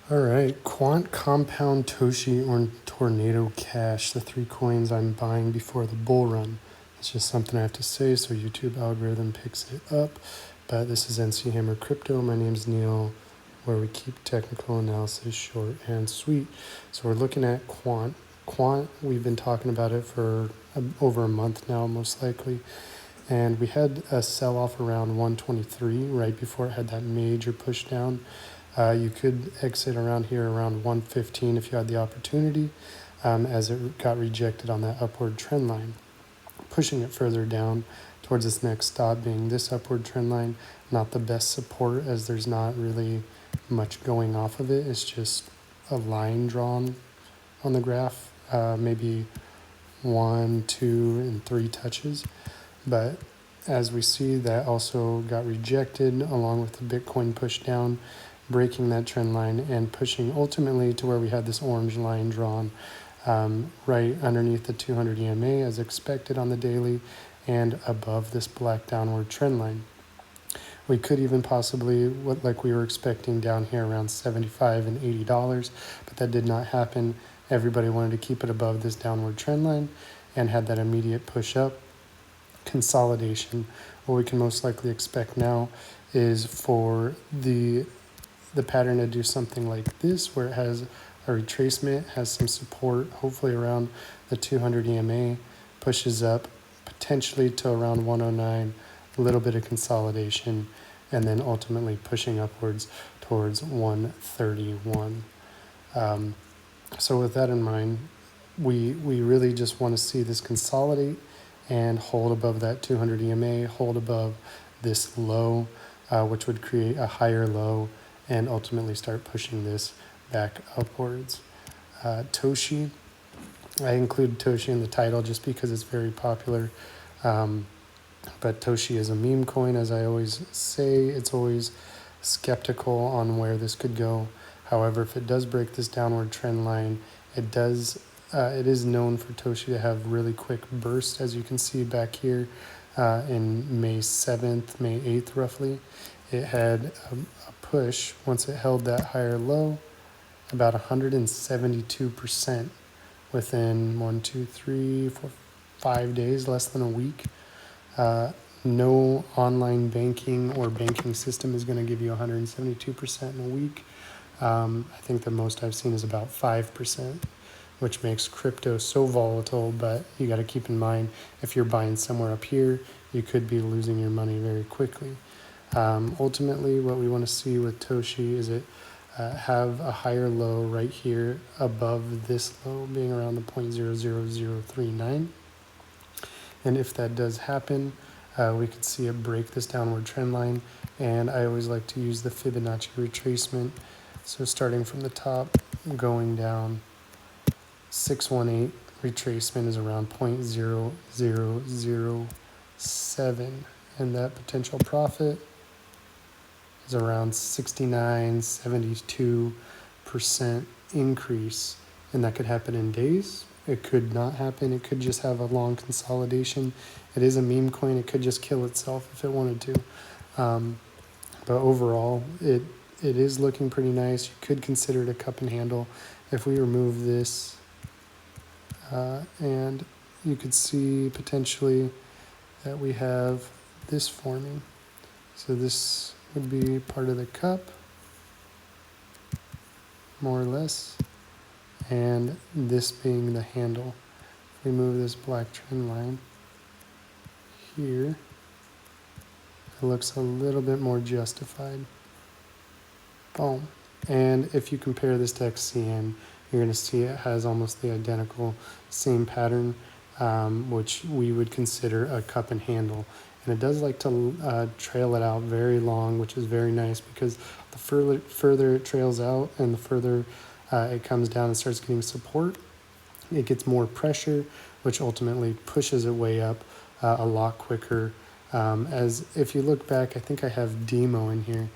All right, Quant, Compound, Toshi, or Tornado Cash, the three coins I'm buying before the bull run. It's just something I have to say so YouTube algorithm picks it up. But this is NC Hammer Crypto. My name's Neil, where we keep technical analysis short and sweet. So we're looking at Quant. Quant, we've been talking about it for over a month now, most likely. And we had a sell-off around 123 right before it had that major push down. You could exit around here around 115 if you had the opportunity, as it got rejected on that upward trend line, pushing it further down towards this next stop being this upward trend line. Not the best support, as there's not really much going off of it. It's just a line drawn on the graph, maybe 1, 2, and 3 touches. But as we see, that also got rejected along with the Bitcoin push down, breaking that trend line and pushing ultimately to where we had this orange line drawn right underneath the 200 EMA as expected on the daily and above this black downward trend line. We could even possibly, like we were expecting down here around $75 and $80, but that did not happen. Everybody wanted to keep it above this downward trend line and had that immediate push up. Consolidation. What we can most likely expect now is for the pattern to do something like this, where it has a retracement, has some support, hopefully around the 200 EMA, pushes up potentially to around 109, a little bit of consolidation, and then ultimately pushing upwards towards 131. So with that in mind, we really just want to see this consolidate and hold above that 200 EMA, hold above this low, which would create a higher low and ultimately start pushing this back upwards. Toshi, I include Toshi in the title just because it's very popular. But Toshi is a meme coin, as I always say. It's always skeptical on where this could go. However, if it does break this downward trend line, it is known for Toshi to have really quick bursts, as you can see back here in May 7th, May 8th roughly. It had a push once it held that higher low, about 172% within 1, 2, 3, 4, 5 days, less than a week. No online banking or banking system is going to give you 172% in a week. I think the most I've seen is about 5%, which makes crypto so volatile. But you got to keep in mind, if you're buying somewhere up here, you could be losing your money very quickly. Ultimately, what we want to see with Toshi is it have a higher low right here above this low, being around the 0.00039. And if that does happen, we could see it break this downward trend line. And I always like to use the Fibonacci retracement. So starting from the top, going down, 618 retracement is around 0.0007. And that potential profit is around 69-72% increase. And that could happen in days. It could not happen. It could just have a long consolidation. It is a meme coin. It could just kill itself if it wanted to. But overall, it is looking pretty nice. You could consider it a cup and handle. If we remove this, and you could see potentially that we have this forming. So this would be part of the cup, more or less, and this being the handle. If we move this black trend line here, it looks a little bit more justified. Boom. And if you compare this to XCM, you're going to see it has almost the identical same pattern, which we would consider a cup and handle. And it does like to trail it out very long, which is very nice, because the further it trails out and the further it comes down and starts getting support, it gets more pressure, which ultimately pushes it way up a lot quicker. As if you look back, I think I have Demo in here.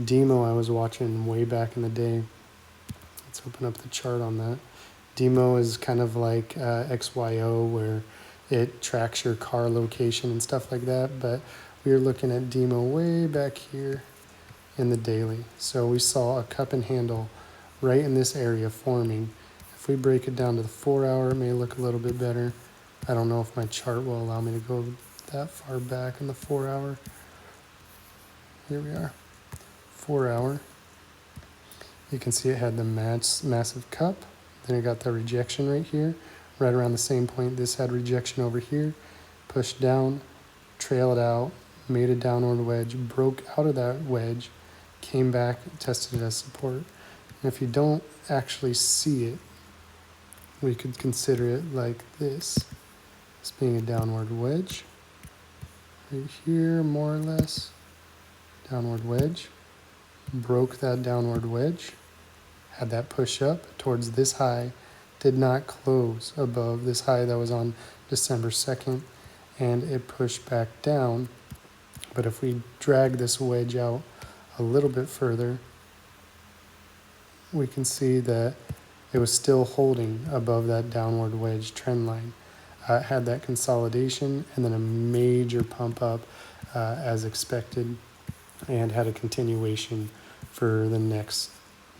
Demo I was watching way back in the day. Let's open up the chart on that. Demo is kind of like XYO, where it tracks your car location and stuff like that, but we are looking at Demo way back here in the daily. So we saw a cup and handle right in this area forming. If we break it down to the 4 hour, it may look a little bit better. I don't know if my chart will allow me to go that far back in the 4 hour. Here we are, 4 hour. You can see it had the massive cup. Then it got the rejection right here. Right around the same point, this had rejection over here. Pushed down, trailed out, made a downward wedge, broke out of that wedge, came back, tested it as support. And if you don't actually see it, we could consider it like this being a downward wedge. Right here, more or less. Downward wedge. Broke that downward wedge. Had that push up towards this high. Did not close above this high that was on December 2nd. And it pushed back down. But if we drag this wedge out a little bit further, we can see that it was still holding above that downward wedge trend line. Had that consolidation and then a major pump up as expected, and had a continuation for the next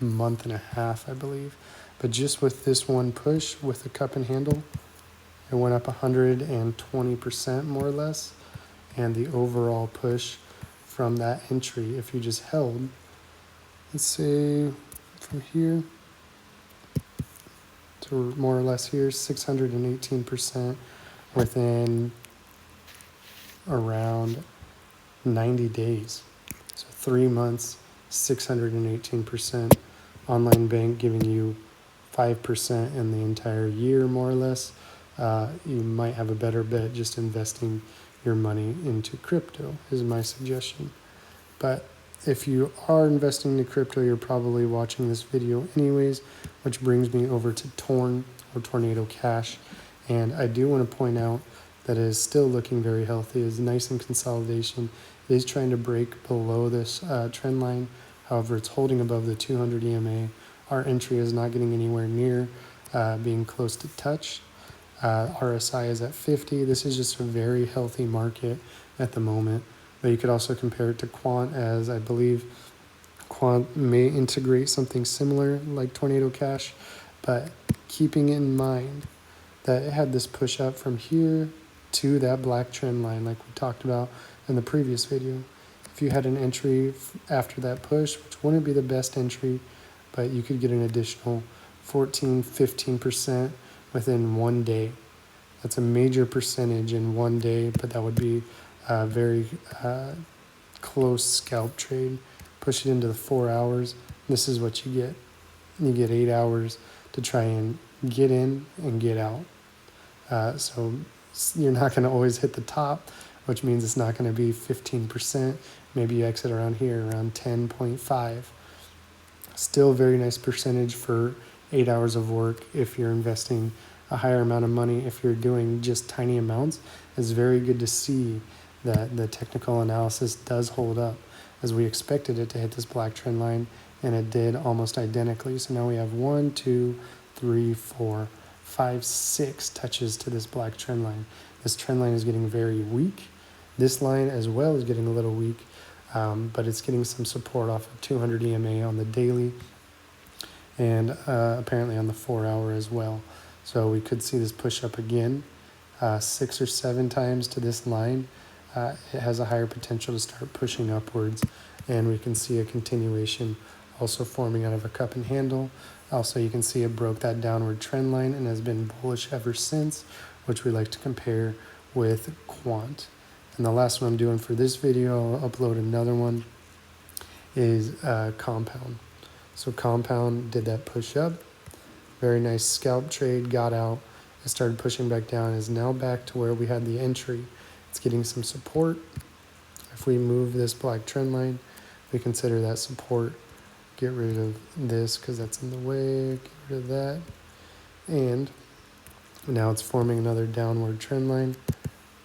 month and a half, I believe. But just with this one push with the cup and handle, it went up 120% more or less. And the overall push from that entry, if you just held, let's say from here to more or less here, 618% within around 90 days. So 3 months, 618%. Online bank giving you 5% in the entire year, more or less. You might have a better bet just investing your money into crypto is my suggestion. But if you are investing into crypto, you're probably watching this video anyways, which brings me over to Torn or Tornado Cash. And I do want to point out that it is still looking very healthy. It's nice in consolidation. It is trying to break below this trend line. However, it's holding above the 200 EMA. Our entry is not getting anywhere near being close to touch. RSI is at 50. This is just a very healthy market at the moment. But you could also compare it to Quant, as I believe Quant may integrate something similar like Tornado Cash. But keeping in mind that it had this push up from here to that black trend line like we talked about in the previous video. If you had an entry after that push, which wouldn't be the best entry, but you could get an additional 14-15% within 1 day. That's a major percentage in 1 day, but that would be a very close scalp trade. Push it into the 4 hours. This is what you get. You get 8 hours to try and get in and get out. So you're not going to always hit the top, which means it's not going to be 15%. Maybe you exit around here, around 10.5. Still a very nice percentage for 8 hours of work if you're investing a higher amount of money. If you're doing just tiny amounts, it's very good to see that the technical analysis does hold up, as we expected it to hit this black trend line, and it did almost identically. So now we have 1, 2, 3, 4, 5, 6 touches to this black trend line. This trend line is getting very weak. This line as well is getting a little weak, but it's getting some support off of 200 EMA on the daily, and apparently on the 4 hour as well. So we could see this push up again 6 or 7 times to this line. It has a higher potential to start pushing upwards, and we can see a continuation also forming out of a cup and handle. Also, you can see it broke that downward trend line and has been bullish ever since, which we like to compare with Quant. And the last one I'm doing for this video, I'll upload another one, is Compound. So Compound did that push up. Very nice scalp trade, got out, it started pushing back down, is now back to where we had the entry. It's getting some support. If we move this black trend line, we consider that support. Get rid of this because that's in the way, get rid of that. And now it's forming another downward trend line,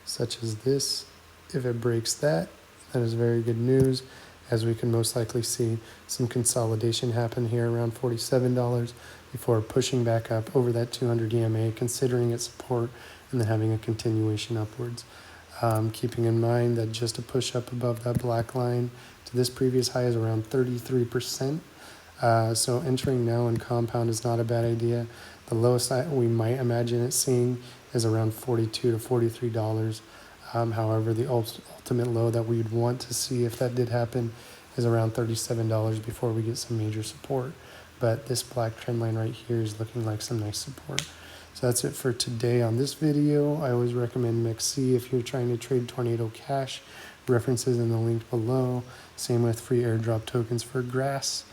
such as this. If it breaks that, that is very good news, as we can most likely see some consolidation happen here around $47 before pushing back up over that 200 EMA, considering its support, and then having a continuation upwards. Keeping in mind that just a push up above that black line to this previous high is around 33%. So entering now in compound is not a bad idea. The lowest we might imagine it seeing is around $42 to $43. However, the ultimate low that we'd want to see if that did happen is around $37 before we get some major support. But this black trend line right here is looking like some nice support. So that's it for today on this video. I always recommend MEXC if you're trying to trade Tornado Cash. References in the link below. Same with free airdrop tokens for grass.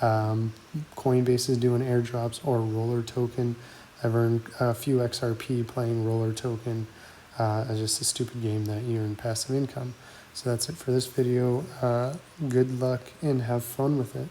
Coinbase is doing airdrops or roller token. I've earned a few XRP playing roller token. It's just a stupid game that you earn passive income. So that's it for this video. Good luck and have fun with it.